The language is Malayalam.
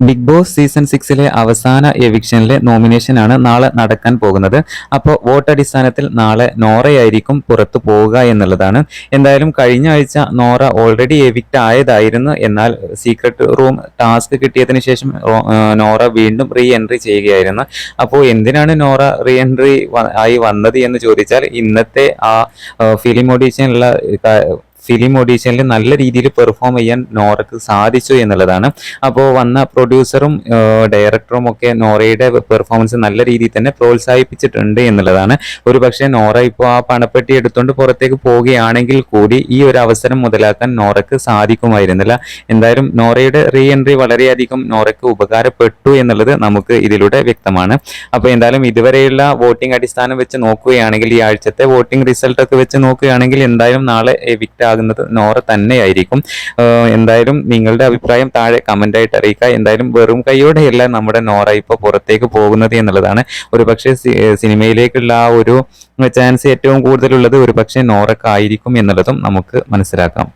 ബിഗ് ബോസ് സീസൺ 6 അവസാന എവിക്ഷനിലെ നോമിനേഷനാണ് നാളെ നടക്കാൻ പോകുന്നത്. അപ്പോൾ വോട്ടടിസ്ഥാനത്തിൽ നാളെ നോറയായിരിക്കും പുറത്തു പോവുക എന്നുള്ളതാണ്. എന്തായാലും കഴിഞ്ഞ ആഴ്ച നോറ ഓൾറെഡി എവിക്റ്റ് ആയതായിരുന്നു. എന്നാൽ സീക്രട്ട് റൂം ടാസ്ക് കിട്ടിയതിന് ശേഷം നോറ വീണ്ടും റീ എൻട്രി ചെയ്യുകയായിരുന്നു. അപ്പോൾ എന്തിനാണ് നോറ റീ എൻട്രി ആയി വന്നത് എന്ന് ചോദിച്ചാൽ, ഇന്നത്തെ ആ ഫിലിം ഓഡീഷനിൽ നല്ല രീതിയിൽ പെർഫോം ചെയ്യാൻ നോറയ്ക്ക് സാധിച്ചു എന്നുള്ളതാണ്. അപ്പോൾ വന്ന പ്രൊഡ്യൂസറും ഡയറക്ടറും ഒക്കെ നോറയുടെ പെർഫോമൻസ് നല്ല രീതിയിൽ തന്നെ പ്രോത്സാഹിപ്പിച്ചിട്ടുണ്ട് എന്നുള്ളതാണ്. ഒരു പക്ഷേ നോറ ഇപ്പോൾ ആ പണപ്പെട്ടി എടുത്തുകൊണ്ട് പുറത്തേക്ക് പോവുകയാണെങ്കിൽ കൂടി ഈ ഒരു അവസരം മുതലാക്കാൻ നോറയ്ക്ക് സാധിക്കുമായിരുന്നില്ല. എന്തായാലും നോറയുടെ റീ എൻട്രി വളരെയധികം നോറയ്ക്ക് ഉപകാരപ്പെട്ടു എന്നുള്ളത് നമുക്ക് ഇതിലൂടെ വ്യക്തമാണ്. അപ്പോൾ എന്തായാലും ഇതുവരെയുള്ള വോട്ടിംഗ് അടിസ്ഥാനം വെച്ച് നോക്കുകയാണെങ്കിൽ, ഈ ആഴ്ചത്തെ വോട്ടിംഗ് റിസൾട്ട് ഒക്കെ വെച്ച് നോക്കുകയാണെങ്കിൽ എന്തായാലും നാളെ എവിക്റ്റ് ആകുന്നത് നോറ തന്നെയായിരിക്കും. എന്തായാലും നിങ്ങളുടെ അഭിപ്രായം താഴെ കമന്റ് ആയിട്ട് അറിയിക്കുക. എന്തായാലും വെറും കൈയോടെയല്ല നമ്മുടെ നോറ ഇപ്പോൾ പുറത്തേക്ക് പോകുന്നത് എന്നുള്ളതാണ്. ഒരു പക്ഷേ സിനിമയിലേക്കുള്ള ആ ഒരു ചാൻസ് ഏറ്റവും കൂടുതലുള്ളത് ഒരു പക്ഷേ നോറക്കായിരിക്കും എന്നുള്ളതും നമുക്ക് മനസ്സിലാക്കാം.